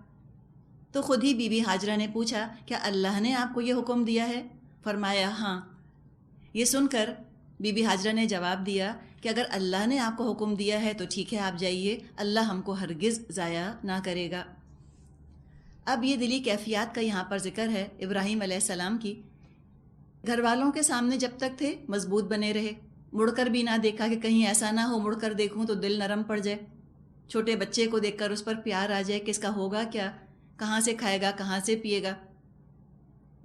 تو خود ہی بی بی ہاجرہ نے پوچھا، کیا اللہ نے آپ کو یہ حکم دیا ہے؟ فرمایا ہاں۔ یہ سن کر بی بی ہاجرہ نے جواب دیا کہ اگر اللہ نے آپ کو حکم دیا ہے تو ٹھیک ہے، آپ جائیے، اللہ ہم کو ہرگز ضائع نہ کرے گا۔ اب یہ دلی کیفیات کا یہاں پر ذکر ہے ابراہیم علیہ السلام کی۔ گھر والوں کے سامنے جب تک تھے مضبوط بنے رہے، مڑ کر بھی نہ دیکھا کہ کہیں ایسا نہ ہو مڑ کر دیکھوں تو دل نرم پڑ جائے، چھوٹے بچے کو دیکھ کر اس پر پیار آ جائے کہ اس کا ہوگا کیا، کہاں سے کھائے گا، کہاں سے پیے گا۔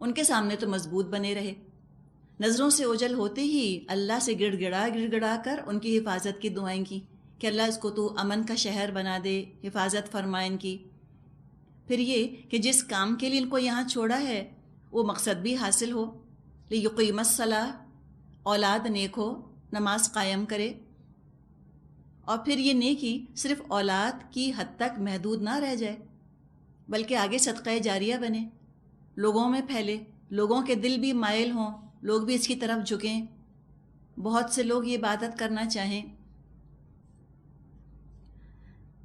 ان کے سامنے تو مضبوط بنے رہے۔ نظروں سے اوجھل ہوتے ہی اللہ سے گڑ گڑا کر ان کی حفاظت کی دعائیں کی کہ اللہ اس کو تو امن کا شہر بنا دے، حفاظت فرمائے ان کی۔ پھر یہ کہ جس کام کے لیے ان کو یہاں چھوڑا ہے وہ مقصد بھی حاصل ہو، لیقیم الصلاۃ، اولاد نیک ہو، نماز قائم کرے۔ اور پھر یہ نیکی صرف اولاد کی حد تک محدود نہ رہ جائے، بلکہ آگے صدقہ جاریہ بنے، لوگوں میں پھیلے، لوگوں کے دل بھی مائل ہوں، لوگ بھی اس کی طرف جھکیں، بہت سے لوگ یہ عبادت کرنا چاہیں۔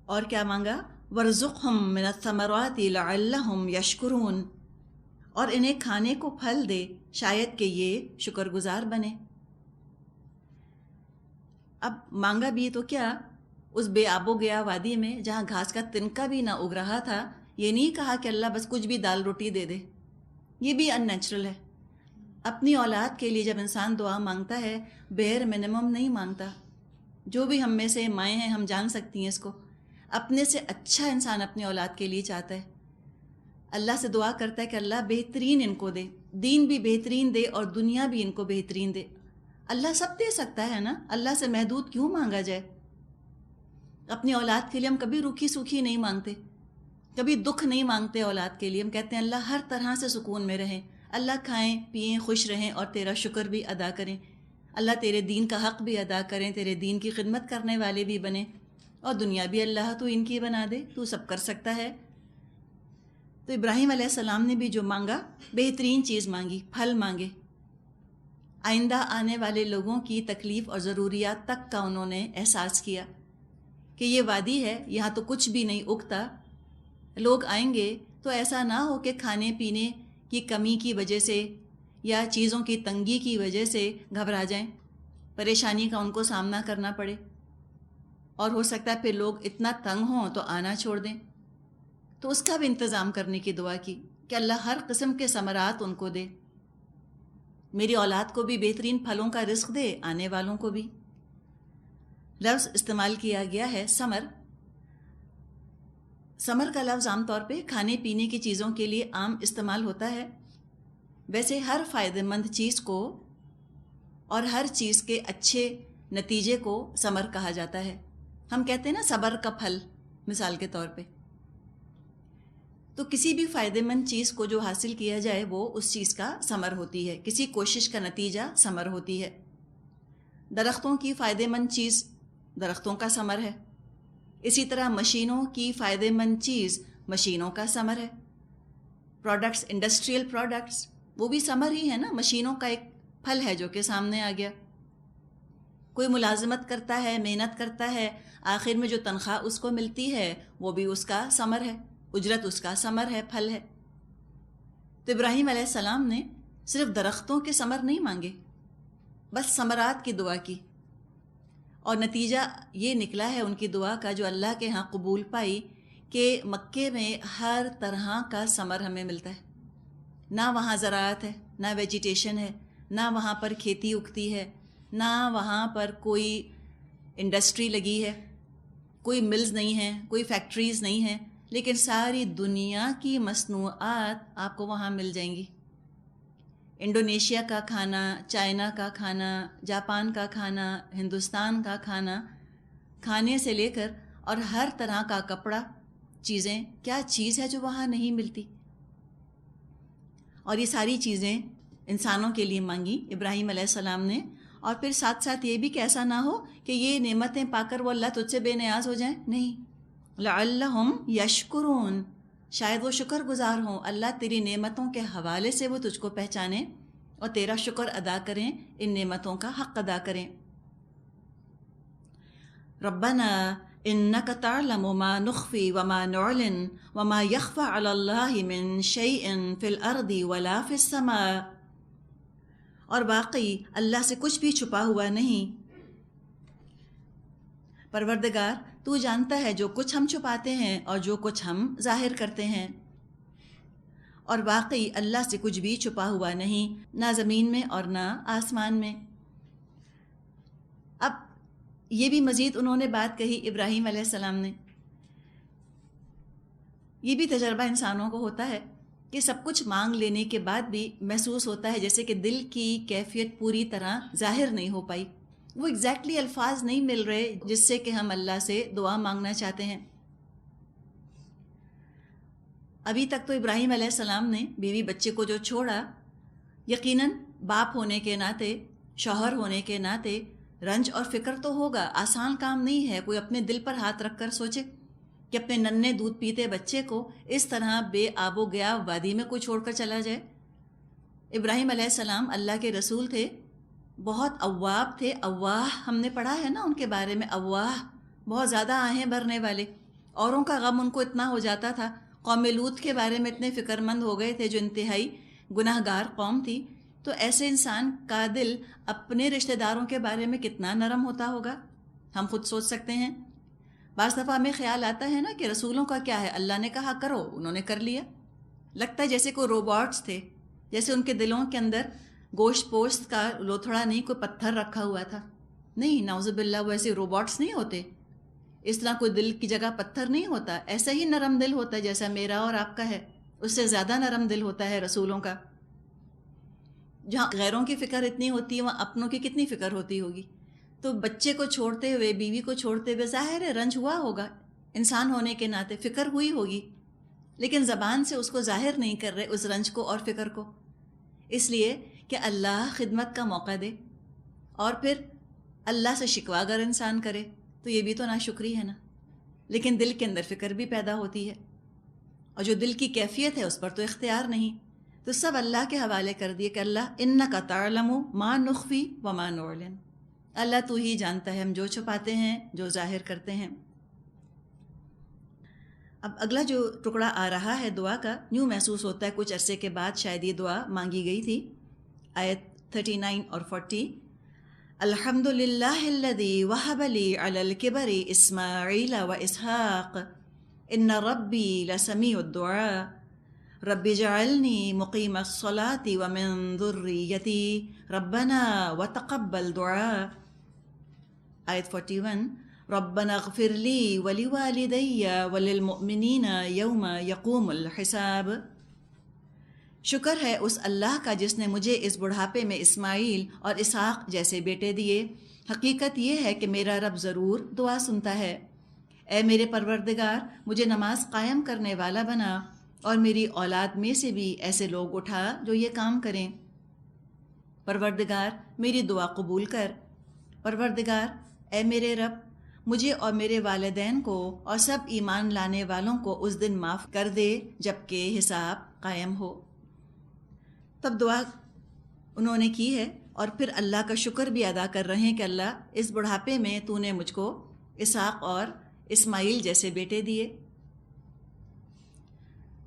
اور کیا مانگا؟ وَارْزُقْهُم مِّنَ الثَّمَرَاتِ لَعَلَّهُمْ يَشْكُرُونَ، اور انہیں کھانے کو پھل دے شاید کہ یہ شکر گزار بنے۔ اب مانگا بھی تو کیا، اس بے آب و گیا وادی میں جہاں گھاس کا تنکا بھی نہ اگ رہا تھا، یہ نہیں کہا کہ اللہ بس کچھ بھی دال روٹی دے دے، یہ بھی ان نیچرل ہے۔ اپنی اولاد کے لیے جب انسان دعا مانگتا ہے بیر منیمم نہیں مانگتا۔ جو بھی ہم میں سے مائیں ہیں ہم جان سکتی ہیں اس کو، اپنے سے اچھا انسان اپنی اولاد کے لیے چاہتا ہے، اللہ سے دعا کرتا ہے کہ اللہ بہترین ان کو دے، دین بھی بہترین دے اور دنیا بھی ان کو بہترین دے۔ اللہ سب دے سکتا ہے نا، اللہ سے محدود کیوں مانگا جائے؟ اپنی اولاد کے لیے ہم کبھی روکھی سوکھی نہیں مانگتے، کبھی دکھ نہیں مانگتے اولاد کے لیے، ہم کہتے ہیں اللہ ہر طرح سے سکون میں رہیں، اللہ کھائیں پئیں خوش رہیں اور تیرا شکر بھی ادا کریں، اللہ تیرے دین کا حق بھی ادا کریں، تیرے دین کی خدمت کرنے والے بھی بنیں، اور دنیا بھی اللہ تو ان کی بنا دے، تو سب کر سکتا ہے۔ تو ابراہیم علیہ السلام نے بھی جو مانگا بہترین چیز مانگی، پھل مانگے۔ آئندہ آنے والے لوگوں کی تکلیف اور ضروریات تک کا انہوں نے احساس کیا کہ یہ وادی ہے، یہاں تو کچھ بھی نہیں اگتا، لوگ آئیں گے تو ایسا نہ ہو کہ کھانے پینے کی کمی کی وجہ سے یا چیزوں کی تنگی کی وجہ سے گھبرا جائیں، پریشانی کا ان کو سامنا کرنا پڑے، اور ہو سکتا ہے پھر لوگ اتنا تنگ ہوں تو آنا چھوڑ دیں۔ تو اس کا بھی انتظام کرنے کی دعا کی کہ اللہ ہر قسم کے ثمرات ان کو دے، میری اولاد کو بھی بہترین پھلوں کا رزق دے، آنے والوں کو بھی۔ لفظ استعمال کیا گیا ہے ثمر۔ ثمر کا لفظ عام طور پہ کھانے پینے کی چیزوں کے لیے عام استعمال ہوتا ہے، ویسے ہر فائدہ مند چیز کو اور ہر چیز کے اچھے نتیجے کو ثمر کہا جاتا ہے۔ ہم کہتے ہیں نا صبر کا پھل، مثال کے طور پہ۔ تو کسی بھی فائدہ مند چیز کو جو حاصل کیا جائے وہ اس چیز کا ثمر ہوتی ہے، کسی کوشش کا نتیجہ ثمر ہوتی ہے۔ درختوں کی فائدہ مند چیز درختوں کا ثمر ہے، اسی طرح مشینوں کی فائدہ مند چیز مشینوں کا ثمر ہے۔ پروڈکٹس، انڈسٹریل پروڈکٹس، وہ بھی ثمر ہی ہے نا، مشینوں کا ایک پھل ہے جو کہ سامنے آ گیا۔ کوئی ملازمت کرتا ہے، محنت کرتا ہے، آخر میں جو تنخواہ اس کو ملتی ہے وہ بھی اس کا ثمر ہے، اجرت اس کا ثمر ہے، پھل ہے۔ تو ابراہیم علیہ السلام نے صرف درختوں کے ثمر نہیں مانگے، بس ثمرات کی دعا کی، اور نتیجہ یہ نکلا ہے ان کی دعا کا جو اللہ کے ہاں قبول پائی کہ مکے میں ہر طرح کا ثمر ہمیں ملتا ہے۔ نہ وہاں زراعت ہے، نہ ویجیٹیشن ہے، نہ وہاں پر کھیتی اگتی ہے، نہ وہاں پر کوئی انڈسٹری لگی ہے، کوئی ملز نہیں ہیں، کوئی فیکٹریز نہیں ہیں، لیکن ساری دنیا کی مصنوعات آپ کو وہاں مل جائیں گی۔ انڈونیشیا کا کھانا، چائنا کا کھانا، جاپان کا کھانا، ہندوستان کا کھانا، کھانے سے لے کر اور ہر طرح کا کپڑا، چیزیں، کیا چیز ہے جو وہاں نہیں ملتی؟ اور یہ ساری چیزیں انسانوں کے لیے مانگی ابراہیم علیہ السلام نے، اور پھر ساتھ ساتھ یہ بھی کہ ایسا نہ ہو کہ یہ نعمتیں پا کر وہ اللہ تجھ سے بے نیاز ہو جائیں، نہیں، لعلہم یشکرون، شاید وہ شکر گزار ہوں، اللہ تیری نعمتوں کے حوالے سے وہ تجھ کو پہچانیں اور تیرا شکر ادا کریں، ان نعمتوں کا حق ادا کریں۔ ربنا انک تعلم ما نخفی وما نعلن وما یخفى علی اللہ من شیء فی الارض ولا فی السماء، اور واقعی اللہ سے کچھ بھی چھپا ہوا نہیں، پروردگار تو جانتا ہے جو کچھ ہم چھپاتے ہیں اور جو کچھ ہم ظاہر کرتے ہیں، اور واقعی اللہ سے کچھ بھی چھپا ہوا نہیں، نہ زمین میں اور نہ آسمان میں۔ اب یہ بھی مزید انہوں نے بات کہی ابراہیم علیہ السلام نے، یہ بھی تجربہ انسانوں کو ہوتا ہے کہ سب کچھ مانگ لینے کے بعد بھی محسوس ہوتا ہے جیسے کہ دل کی کیفیت پوری طرح ظاہر نہیں ہو پائی، وہ ایگزیکٹلی الفاظ نہیں مل رہے جس سے کہ ہم اللہ سے دعا مانگنا چاہتے ہیں۔ ابھی تک تو ابراہیم علیہ السلام نے بیوی بچے کو جو چھوڑا، یقیناً باپ ہونے کے ناطے، شوہر ہونے کے ناطے رنج اور فکر تو ہوگا، آسان کام نہیں ہے کوئی اپنے دل پر ہاتھ رکھ کر سوچے کہ اپنے ننھے دودھ پیتے بچے کو اس طرح بے آب و گیا وادی میں کوئی چھوڑ کر چلا جائے۔ ابراہیم علیہ السلام اللہ کے رسول تھے، بہت اواب تھے، اواہ، ہم نے پڑھا ہے نا ان کے بارے میں، اواہ، بہت زیادہ آہیں بھرنے والے، اوروں کا غم ان کو اتنا ہو جاتا تھا، قوم لوط کے بارے میں اتنے فکر مند ہو گئے تھے جو انتہائی گناہ گار قوم تھی، تو ایسے انسان کا دل اپنے رشتہ داروں کے بارے میں کتنا نرم ہوتا ہوگا، ہم خود سوچ سکتے ہیں۔ بعض دفعہ ہمیں خیال آتا ہے نا کہ رسولوں کا کیا ہے، اللہ نے کہا کرو، انہوں نے کر لیا، لگتا ہے جیسے کوئی روبوٹس تھے، جیسے ان کے دلوں کے اندر گوشت پوشت کا لوتھڑا نہیں، کوئی پتھر رکھا ہوا تھا، نہیں، نعوذ باللہ، وہ ایسے روبوٹس نہیں ہوتے، اس طرح کوئی دل کی جگہ پتھر نہیں ہوتا، ایسا ہی نرم دل ہوتا ہے جیسا میرا اور آپ کا ہے، اس سے زیادہ نرم دل ہوتا ہے رسولوں کا۔ جہاں غیروں کی فکر اتنی ہوتی ہے وہاں اپنوں کی کتنی فکر ہوتی ہوگی۔ تو بچے کو چھوڑتے ہوئے، بیوی کو چھوڑتے ہوئے ظاہر ہے رنج ہوا ہوگا، انسان ہونے کے ناطے فکر ہوئی ہوگی، لیکن زبان سے اس کو ظاہر نہیں کر رہے اس رنج کو اور فکر کو، اس لیے کہ اللہ خدمت کا موقع دے، اور پھر اللہ سے شکوہ اگر انسان کرے تو یہ بھی تو ناشکری ہے نا، لیکن دل کے اندر فکر بھی پیدا ہوتی ہے، اور جو دل کی کیفیت ہے اس پر تو اختیار نہیں، تو سب اللہ کے حوالے کر دیے کہ اللہ انک تعلم ما نخفی وما نعلن، اللہ تو ہی جانتا ہے ہم جو چھپاتے ہیں جو ظاہر کرتے ہیں۔ اب اگلا جو ٹکڑا آ رہا ہے دعا کا، یوں محسوس ہوتا ہے کچھ عرصے کے بعد شاید یہ دعا مانگی گئی تھی، آیت 39 اور 40، الحمد للہ الذی وہب لی علی الکبر اسماعیل و اسحاق ان ربی لسمیع الدعاء رب اجعلنی مقیم الصلاة ومن ذریتی ربنا وتقبل دعاء، آیت 41، ربنا اغفر لی ولوالدی وللمؤمنین یوم یقوم الحساب۔ شکر ہے اس اللہ کا جس نے مجھے اس بڑھاپے میں اسماعیل اور اسحاق جیسے بیٹے دیے، حقیقت یہ ہے کہ میرا رب ضرور دعا سنتا ہے۔ اے میرے پروردگار، مجھے نماز قائم کرنے والا بنا، اور میری اولاد میں سے بھی ایسے لوگ اٹھا جو یہ کام کریں۔ پروردگار میری دعا قبول کر۔ پروردگار اے میرے رب، مجھے اور میرے والدین کو اور سب ایمان لانے والوں کو اس دن معاف کر دے جب کہ حساب قائم ہو۔ تب دعا انہوں نے کی ہے، اور پھر اللہ کا شکر بھی ادا کر رہے ہیں کہ اللہ اس بڑھاپے میں تو نے مجھ کو اسحاق اور اسماعیل جیسے بیٹے دیے۔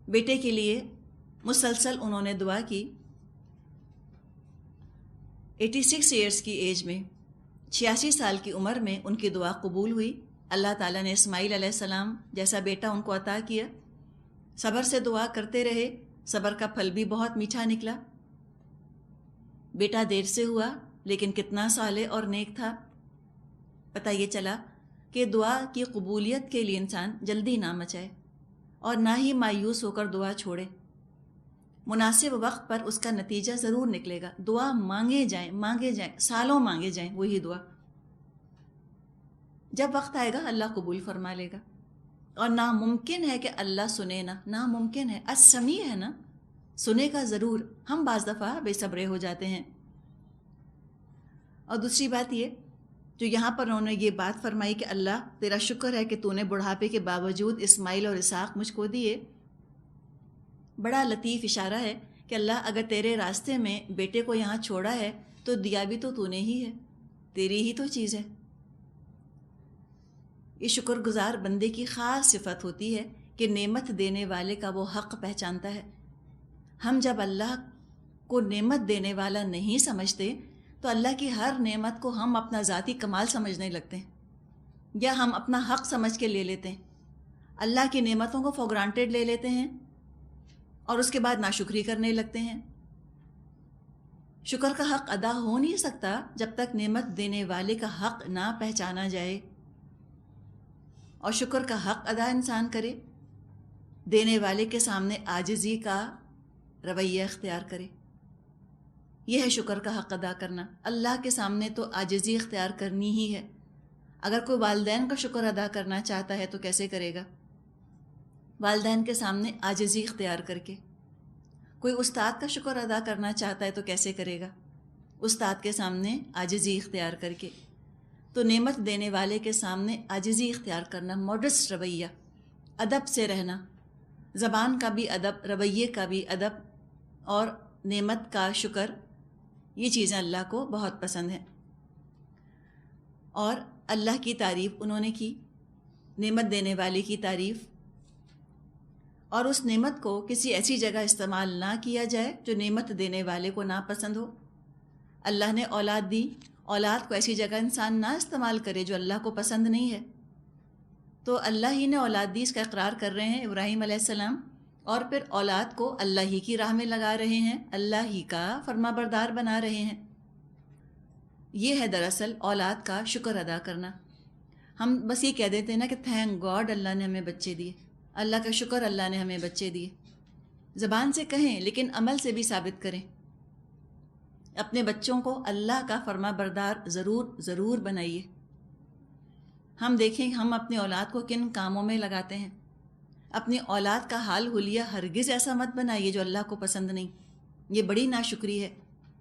بیٹے کے لیے مسلسل انہوں نے دعا کی۔ 86 ایئرس کی ایج میں، 86 سال کی عمر میں ان کی دعا قبول ہوئی، اللہ تعالیٰ نے اسماعیل علیہ السلام جیسا بیٹا ان کو عطا کیا۔ صبر سے دعا کرتے رہے، صبر کا پھل بھی بہت میٹھا نکلا، بیٹا دیر سے ہوا لیکن کتنا صالح اور نیک تھا۔ پتہ یہ چلا کہ دعا کی قبولیت کے لیے انسان جلدی نہ مچائے اور نہ ہی مایوس ہو کر دعا چھوڑے، مناسب وقت پر اس کا نتیجہ ضرور نکلے گا. دعا مانگے جائیں, سالوں مانگے جائیں وہی دعا, جب وقت آئے گا اللہ قبول فرما لے گا. اور ناممکن ہے کہ اللہ سنے نا, ناممکن ہے. السمیع ہے نا, سنے گا ضرور. ہم بعض دفعہ بے صبرے ہو جاتے ہیں. اور دوسری بات یہ جو یہاں پر انہوں نے یہ بات فرمائی کہ اللہ تیرا شکر ہے کہ تو نے بڑھاپے کے باوجود اسماعیل اور اسحاق مجھ کو دیے. بڑا لطیف اشارہ ہے کہ اللہ اگر تیرے راستے میں بیٹے کو یہاں چھوڑا ہے تو دیا بھی تو نے ہی ہے, تیری ہی تو چیز ہے. یہ شکر گزار بندے کی خاص صفت ہوتی ہے کہ نعمت دینے والے کا وہ حق پہچانتا ہے. ہم جب اللہ کو نعمت دینے والا نہیں سمجھتے تو اللہ کی ہر نعمت کو ہم اپنا ذاتی کمال سمجھنے لگتے ہیں, یا ہم اپنا حق سمجھ کے لے لیتے ہیں. اللہ کی نعمتوں کو فور گرانٹیڈ لے لیتے ہیں اور اس کے بعد ناشکری کرنے لگتے ہیں. شکر کا حق ادا ہو نہیں سکتا جب تک نعمت دینے والے کا حق نہ پہچانا جائے. اور شکر کا حق ادا انسان کرے, دینے والے کے سامنے عاجزی کا رویہ اختیار کرے. یہ ہے شکر کا حق ادا کرنا. اللہ کے سامنے تو عاجزی اختیار کرنی ہی ہے. اگر کوئی والدین کا شکر ادا کرنا چاہتا ہے تو کیسے کرے گا؟ والدین کے سامنے عاجزی اختیار کر کے. کوئی استاد کا شکر ادا کرنا چاہتا ہے تو کیسے کرے گا؟ استاد کے سامنے عاجزی اختیار کر کے. تو نعمت دینے والے کے سامنے عاجزی اختیار کرنا, موڈسٹ رویہ, ادب سے رہنا, زبان کا بھی ادب, رویے کا بھی ادب, اور نعمت کا شکر, یہ چیزیں اللہ کو بہت پسند ہیں. اور اللہ کی تعریف انہوں نے کی, نعمت دینے والے کی تعریف, اور اس نعمت کو کسی ایسی جگہ استعمال نہ کیا جائے جو نعمت دینے والے کو ناپسند ہو. اللہ نے اولاد دی, اولاد کو ایسی جگہ انسان نہ استعمال کرے جو اللہ کو پسند نہیں ہے. تو اللہ ہی نے اولاد دی, اس کا اقرار کر رہے ہیں ابراہیم علیہ السلام, اور پھر اولاد کو اللہ ہی کی راہ میں لگا رہے ہیں, اللہ ہی کا فرما بردار بنا رہے ہیں. یہ ہے دراصل اولاد کا شکر ادا کرنا. ہم بس یہ کہہ دیتے ہیں نا کہ تھینک گاڈ اللہ نے ہمیں بچے دیے, اللہ کا شکر اللہ نے ہمیں بچے دیے. زبان سے کہیں لیکن عمل سے بھی ثابت کریں. اپنے بچوں کو اللہ کا فرما بردار ضرور بنائیے. ہم دیکھیں ہم اپنی اولاد کو کن کاموں میں لگاتے ہیں. اپنی اولاد کا حال حلیہ ہرگز ایسا مت بنائیے جو اللہ کو پسند نہیں. یہ بڑی ناشکری ہے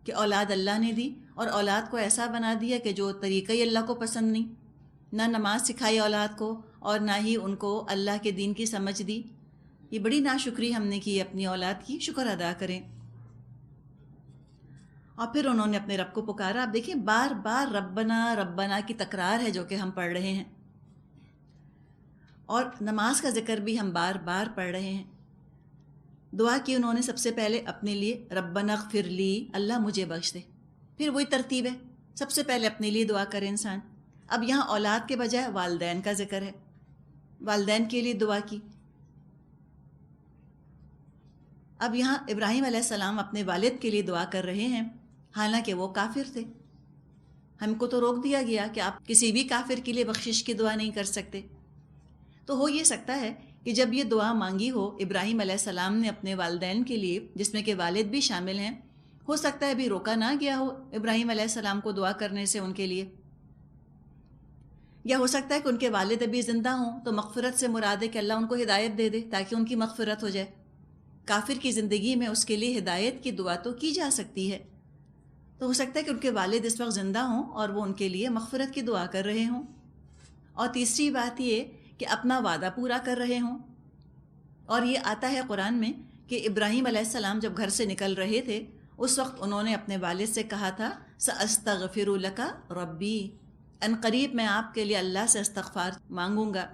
کہ اولاد اللہ نے دی اور اولاد کو ایسا بنا دیا کہ جو طریقہ ہی اللہ کو پسند نہیں. نہ نماز سکھائی اولاد کو اور نہ ہی ان کو اللہ کے دین کی سمجھ دی. یہ بڑی ناشکری ہم نے کی اپنی اولاد کی. شکر ادا کریں. اور پھر انہوں نے اپنے رب کو پکارا. آپ دیکھیں بار بار ربنا ربنا کی تکرار ہے جو کہ ہم پڑھ رہے ہیں, اور نماز کا ذکر بھی ہم بار بار پڑھ رہے ہیں. دعا کی انہوں نے سب سے پہلے اپنے لیے, ربنا اغفر لی, اللہ مجھے بخش دے. پھر وہی ترتیب ہے, سب سے پہلے اپنے لیے دعا کرے انسان. اب یہاں اولاد کے بجائے والدین کا ذکر ہے, والدین کے لیے دعا کی. اب یہاں ابراہیم علیہ السلام اپنے والد کے لیے دعا کر رہے ہیں, حالانکہ وہ کافر تھے. ہم کو تو روک دیا گیا کہ آپ کسی بھی کافر کے لیے بخشش کی دعا نہیں کر سکتے. تو ہو یہ سکتا ہے کہ جب یہ دعا مانگی ہو ابراہیم علیہ السلام نے اپنے والدین کے لیے, جس میں کہ والد بھی شامل ہیں, ہو سکتا ہے ابھی روکا نہ گیا ہو ابراہیم علیہ السلام کو دعا کرنے سے ان کے لیے. یا ہو سکتا ہے کہ ان کے والد ابھی زندہ ہوں تو مغفرت سے مراد ہے کہ اللہ ان کو ہدایت دے دے تاکہ ان کی مغفرت ہو جائے. کافر کی زندگی میں اس کے لیے ہدایت کی دعا تو کی جا سکتی ہے. تو ہو سکتا ہے کہ ان کے والد اس وقت زندہ ہوں اور وہ ان کے لیے مغفرت کی دعا کر رہے ہوں. اور تیسری بات یہ کہ اپنا وعدہ پورا کر رہے ہوں. اور یہ آتا ہے قرآن میں کہ ابراہیم علیہ السلام جب گھر سے نکل رہے تھے اس وقت انہوں نے اپنے والد سے کہا تھا سأستغفر لک ربی, ان قریب میں آپ کے لیے اللہ سے استغفار مانگوں گا.